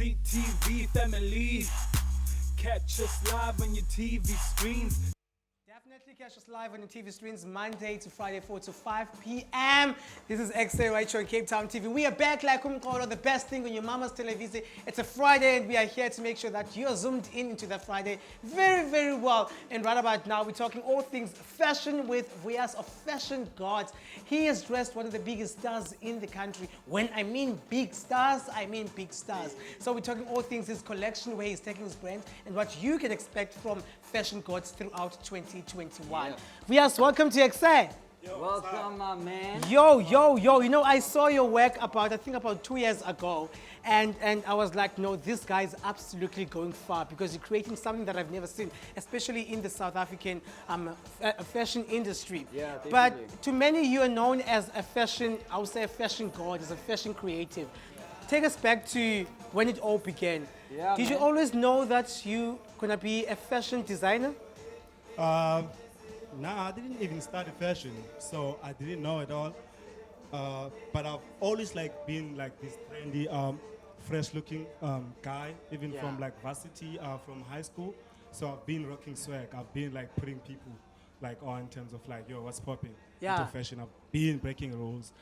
CTV family. Catch us live on your TV screens. Definitely catch us live on the TV screens Monday to Friday, 4 to 5 p.m. This is Ekse right here on Cape Town TV. We are back like Umkolo, the best thing on your mama's television. It's a Friday and we are here to make sure that you're zoomed in into that Friday very, very well. And right about now, we're talking all things fashion with Vuac of Fashion Gods. He has dressed one of the biggest stars in the country. When I mean big stars, I mean big stars. So we're talking all things his collection, where he's taking his brand, and what you can expect from Fashion Gods throughout 2021. Vuac, welcome to Ekse. Welcome, my man. Yo. You know, I saw your work about 2 years ago, and I was like, no, this guy's absolutely going far because you're creating something that I've never seen, especially in the South African fashion industry. Yeah, definitely. But to many, you are known as a fashion, I would say a fashion god, as a fashion creative. Take us back to when it all began. Yeah, Did you man. always know that you gonna be a fashion designer? Nah, I didn't even study fashion, so I didn't know at all. But I've always like been like this trendy, fresh-looking guy, even Yeah. from like varsity, from high school. So I've been rocking swag. I've been like putting people like on in terms of like, yo, what's popping Yeah. into fashion. I've been breaking rules.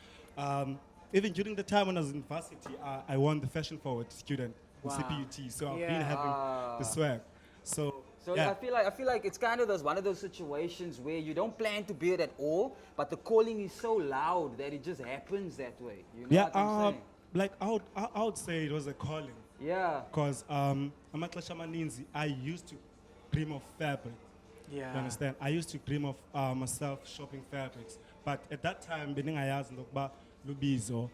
Even during the time when I was in varsity, I won the fashion forward student in Wow. CPUT. So I've Yeah. been having the swag. So yeah. I feel like it's kind of one of those situations where you don't plan to be it at all, but the calling is so loud that it just happens that way. You know Yeah, what I'm saying? like I would say it was a calling. Yeah. Because amaxesha amaninzi, I used to dream of fabric. Yeah. You understand? I used to dream of myself shopping fabrics. But at that time, beningayazi ngokuba lubizo.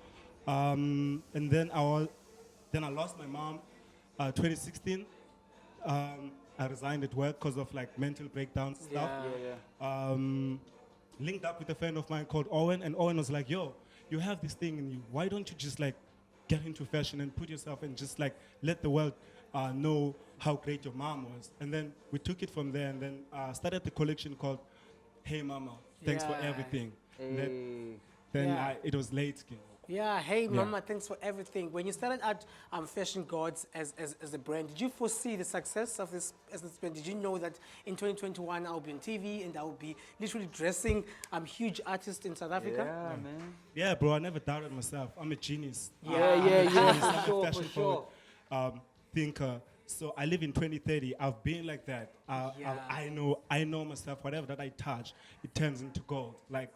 And then I lost my mom 2016. I resigned at work because of like mental breakdowns and stuff. Yeah. Linked up with a friend of mine called Owen, and Owen was like, yo, you have this thing in you. Why don't you just like get into fashion and put yourself and just like let the world know how great your mom was? And then we took it from there and then started the collection called Hey Mama, Thanks for Yeah. Everything. Hey. Then Yeah. it was late skin. Yeah, hey mama, thanks for everything. When you started out Fashion Gods as a brand, did you foresee the success of this as this brand? Did you know that in 2021 I'll be on TV and I'll be literally dressing huge artists in South Africa? Yeah, man. Yeah, bro, I never doubted myself. I'm a genius. Yeah, I'm for a sure, for fashion sure. forward thinker. So I live in 2030. I've been like that. I know myself. Whatever that I touch, it turns into gold. Like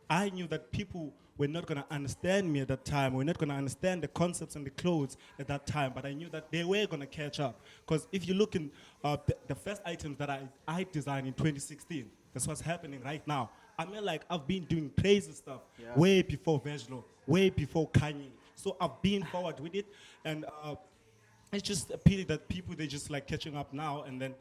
I knew that people were not gonna understand me at that time. We're not gonna understand the concepts and the clothes at that time. But I knew that they were gonna catch up. Because if you look in the first items that I designed in 2016, that's what's happening right now. I mean, like I've been doing crazy stuff way before Vejlo, way before Kanye. So I've been forward with it, and it's just a pity that people they're just like catching up now, and then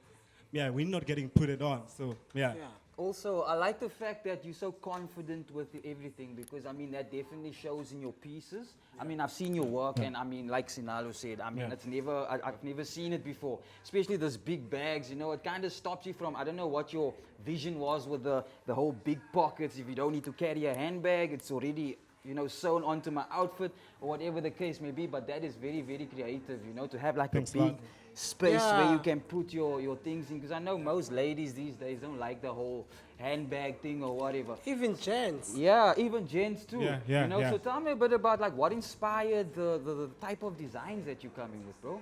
we're not getting put it on. So yeah. Also, I like the fact that you're so confident with everything because, I mean, that definitely shows in your pieces. I mean, I've seen your work and, I mean, like Sinalo said, I mean, I've never seen it before. Especially those big bags, you know, it kind of stops you from, I don't know what your vision was with the whole big pockets. If you don't need to carry a handbag, it's already, you know, sewn onto my outfit or whatever the case may be. But that is very, very creative, you know, to have like Thanks, a big man. space where Yeah. you can put your things in, because I know most ladies these days don't like the whole handbag thing or whatever. Even gents. Yeah, even gents too. Yeah, you know, yeah. so tell me a bit about like what inspired the type of designs that you come in with, bro.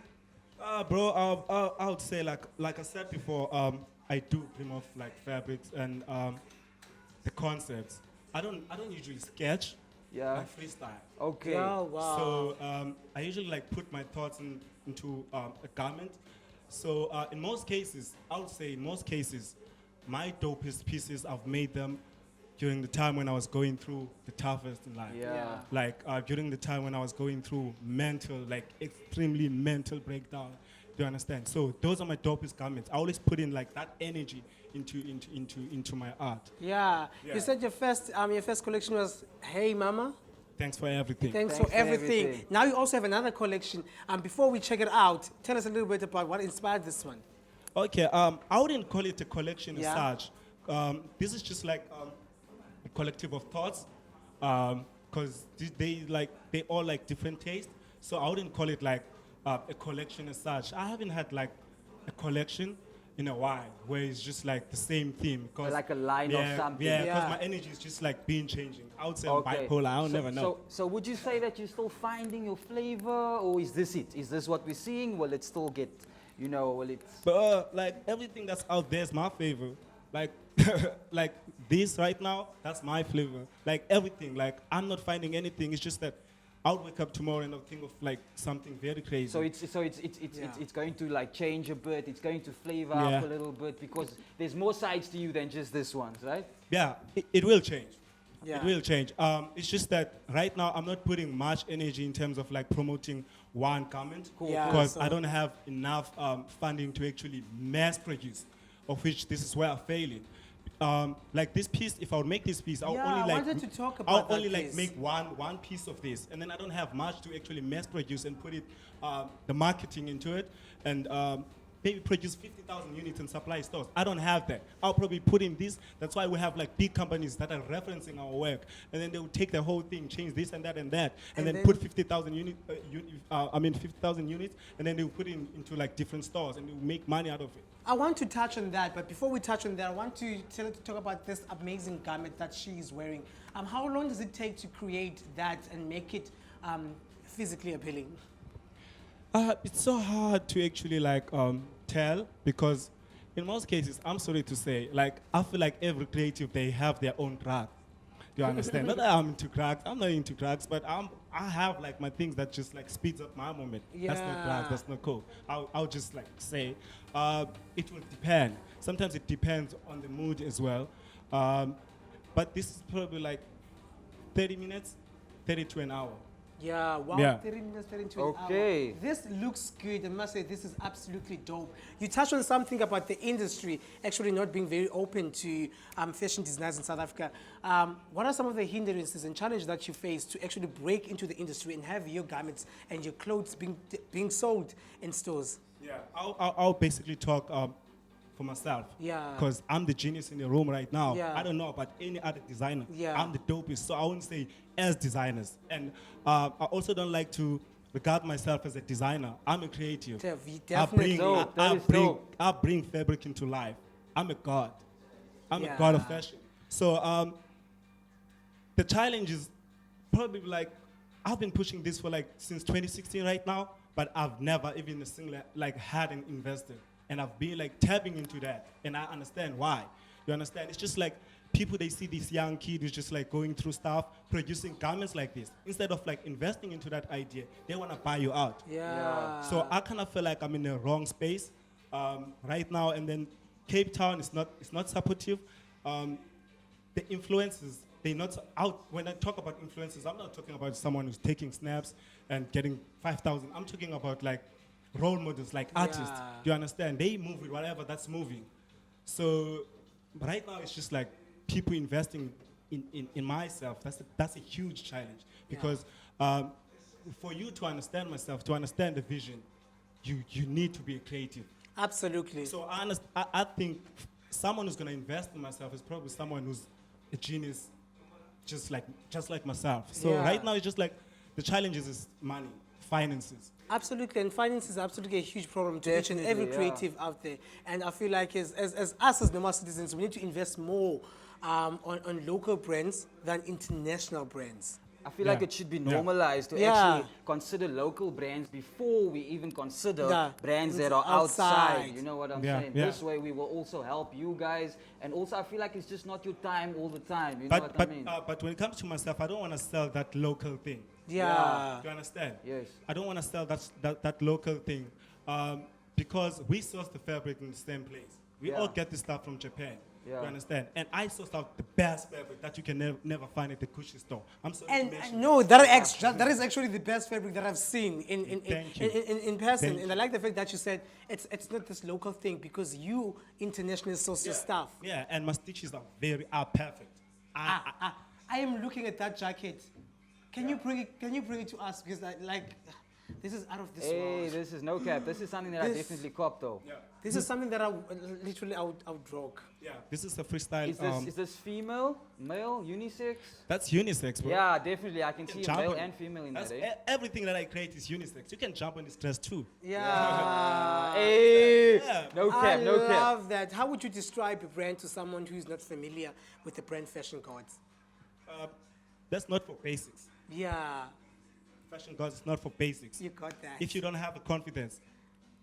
Bro, I would say like I said before, I do dream of like fabrics and the concepts. I don't usually sketch. Yeah. I freestyle. Okay. Yeah, wow. So I usually like put my thoughts into a garment. So in most cases, I would say in most cases, my dopest pieces I've made them during the time when I was going through the toughest in life. Yeah. Like during the time when I was going through extremely mental breakdown. Do you understand? So those are my dopest garments. I always put in like that energy into my art. Yeah. Yeah. You said your first collection was Hey Mama. Thanks for everything. Thanks Thanks for for everything. everything. Now you also have another collection. Before we check it out, tell us a little bit about what inspired this one. Okay, I wouldn't call it a collection Yeah. as such. This is just like a collective of thoughts, because they all like different tastes. So I wouldn't call it like a collection as such. I haven't had like a collection in a while where it's just like the same theme. Like a line of something. Yeah, because Yeah. my energy is just like being changing. I would say Okay. I'm bipolar. I don't So- never know. So would you say that you're still finding your flavor, or is this it? Is this what we're seeing? Will it still get, will it? But like everything that's out there is my flavor. Like like this right now, that's my flavor. Like everything. Like I'm not finding anything. It's just that I'll wake up tomorrow and I'll think of like something very crazy. So it's going to like change a bit. It's going to flavor Yeah. up a little bit because there's more sides to you than just this one, right? Yeah, it will change. Yeah. It will change. It's just that right now I'm not putting much energy in terms of like promoting one comment Cool. Yeah, because so- I don't have enough funding to actually mass produce, of which this is where I'm failing. Like this piece, if I would make this piece, I'll Yeah, only I like wanted to talk I'll about that only like piece. make one piece of this, and then I don't have much to actually mass produce and put it the marketing into it, and maybe produce 50,000 units and supply stores. I don't have that. I'll probably put in this. That's why we have like big companies that are referencing our work, and then they will take the whole thing, change this and that, and then put 50,000 units. 50,000 units, and then they will put it into like different stores, and they will make money out of it. I want to touch on that, but before we touch on that, I want to tell her to talk about this amazing garment that she is wearing. How long does it take to create that and make it physically appealing? It's so hard to actually like tell because in most cases, I'm sorry to say, like I feel like every creative they have their own craft. Do you understand? Not that I'm into cracks. I'm not into cracks, but I have like my things that just like speeds up my moment. That's not Yeah. crack. That's not cool. I'll just like say it will depend. Sometimes it depends on the mood as well. But this is probably like 30 minutes, 30 to an hour. Yeah, wow, Yeah. 30 minutes, 32 an hour. Okay. This looks good. I must say, this is absolutely dope. You touched on something about the industry actually not being very open to fashion designers in South Africa. What are some of the hindrances and challenges that you face to actually break into the industry and have your garments and your clothes being sold in stores? Yeah, I'll basically talk for myself. Yeah. Because I'm the genius in the room right now. Yeah. I don't know about any other designer. Yeah. I'm the dopest, so I wouldn't say as designers. And I also don't like to regard myself as a designer. I'm a creative. Definitely. Dope. That is dope. I bring fabric into life. I'm a god. I'm Yeah. a god of fashion. So the challenge is probably like I've been pushing this for like since 2016 right now, but I've never even had an investor, and I've been like tapping into that, and I understand why. You understand? It's just like people, they see this young kid who's just like going through stuff, producing garments like this. Instead of like investing into that idea, they want to buy you out. Yeah. So I kind of feel like I'm in the wrong space right now, and then Cape Town is not supportive. The influencers, they're not out. When I talk about influencers, I'm not talking about someone who's taking snaps and getting 5,000. I'm talking about like role models, like artists. Yeah. Do you understand? They move with whatever that's moving. So right now it's just like people investing in myself. That's a huge challenge because for you to understand myself, to understand the vision, you need to be a creative. Absolutely. So I think someone who's going to invest in myself is probably someone who's a genius, just like myself. So Yeah. right now it's just like the challenges is money, finances. Absolutely, and finance is absolutely a huge problem to each and Definitely, every yeah. creative out there. And I feel like as us as normal citizens, we need to invest more on local brands than international brands. I feel like Yeah. it should be Yeah. normalized to Yeah. actually consider local brands before we even consider Yeah. brands that It's are outside. outside. You know what I'm Yeah, saying? yeah. This way we will also help you guys. And also I feel like it's just not your time all the time. You know what I mean? But when it comes to myself, I don't want to sell that local thing. Yeah. Do you understand? Yes. I don't want to sell that local thing because we source the fabric in the same place. We Yeah. all get this stuff from Japan. Yeah. You understand? And I source out the best fabric that you can never find at the Gucci store. I'm sorry to And mention no, that is actually the best fabric that I've seen Thank you. in person. Thank And I like the fact that you said it's not this local thing because you internationally source your stuff. Yeah, and my stitches are perfect. I am looking at that jacket. Can you bring it to us because This is out of this Hey, world. this is no cap. This is something that I This- definitely cop though. This is something that I literally I would rock. Yeah, this is a freestyle. Is this female, male, unisex? That's unisex, bro. Yeah, definitely. I can see a Jump male on- and female in That's that. Eh? everything that I create is unisex. You can jump on this dress too. Yeah. Hey, Yeah. no cap, no I cap. love that. How would you describe your brand to someone who's not familiar with the brand Fashion Gods? That's not for basics. Yeah, Fashion gods is not for basics. you got that. If you don't have the confidence,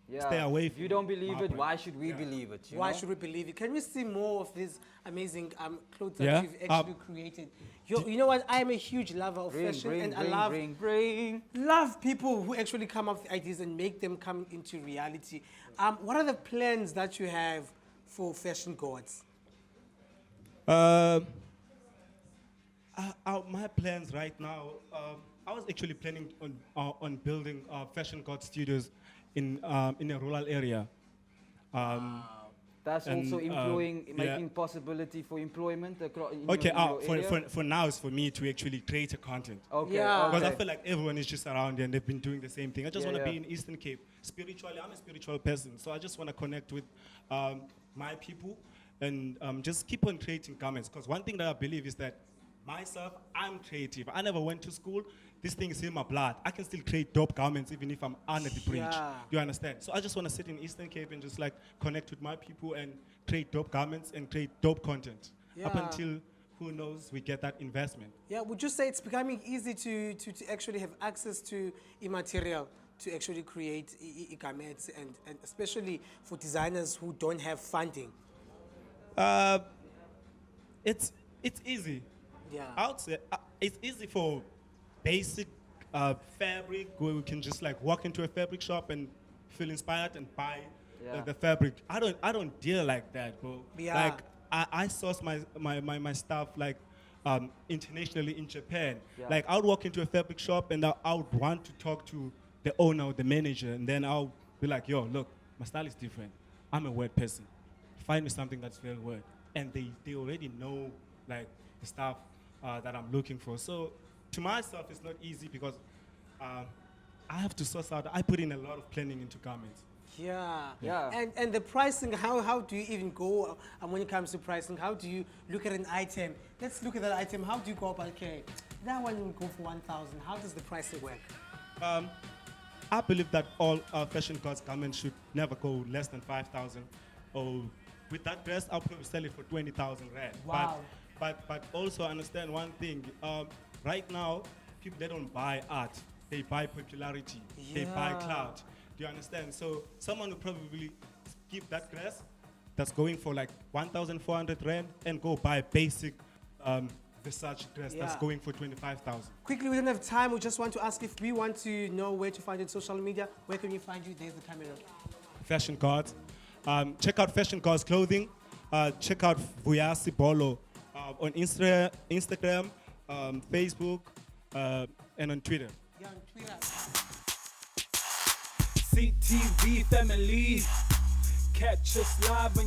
Yeah. Stay away If you from don't believe my it, brand. why should we Yeah. believe it? You Why know? should we believe it? Can we see more of these amazing clothes that Yeah, you've actually created? You know what? I am a huge lover of Bring, fashion, bring, and bring, I love bring. love people who actually come up with ideas and make them come into reality. What are the plans that you have for Fashion Gods? My plans right now, I was actually planning on building fashion god studios in a rural area. That's And, also employing, yeah. making possibility for employment across. Okay, your area? for now it's for me to actually create a content. Okay. Yeah. Because I okay. feel like everyone is just around here and they've been doing the same thing. I just Yeah, want to yeah. be in Eastern Cape. Spiritually, I'm a spiritual person, so I just want to connect with my people and just keep on creating garments. Because one thing that I believe is that myself, I'm creative. I never went to school. This thing is in my blood. I can still create dope garments even if I'm under the bridge. Yeah. You understand? So I just want to sit in Eastern Cape and just like connect with my people and create dope garments and create dope content. Up Yeah. until, who knows, we get that investment. Yeah, would you say it's becoming easy to actually have access to material to actually create garments and especially for designers who don't have funding? It's easy. Yeah. I would say it's easy for basic fabric where we can just like walk into a fabric shop and feel inspired and buy Yeah. the fabric. I don't deal like that, bro. Yeah. Like I source my stuff like internationally in Japan. Yeah. Like I would walk into a fabric shop and I would want to talk to the owner or the manager, and then I'll be like, yo, look, my style is different. I'm a word person. Find me something that's very word. And they already know like the stuff that I'm looking for. So to myself, it's not easy because I have to source out. I put in a lot of planning into garments. Yeah. Yeah. And the pricing, how do you even go when it comes to pricing? How do you look at an item? Let's look at that item. How do you go about, okay, that one will go for 1,000. How does the pricing work? I believe that all fashion gods garments should never go less than 5,000. Or with that dress, I'll probably sell it for 20,000 rand. Wow. But also understand one thing. Right now, people, they don't buy art. They buy popularity. They buy Yeah. clout. Do you understand? So someone will probably give that dress that's going for like 1,400 rand and go buy a basic Versace dress that's Yeah. going for 25,000. Quickly, we don't have time. We just want to ask if we want to know where to find you on social media. Where can we find you? There's the camera. Fashion Gods. Check out Fashion Gods clothing. Check out Vuac Bolo on Instagram, Facebook, and on Twitter. Yeah, on Twitter. CTV family. Catch us live when you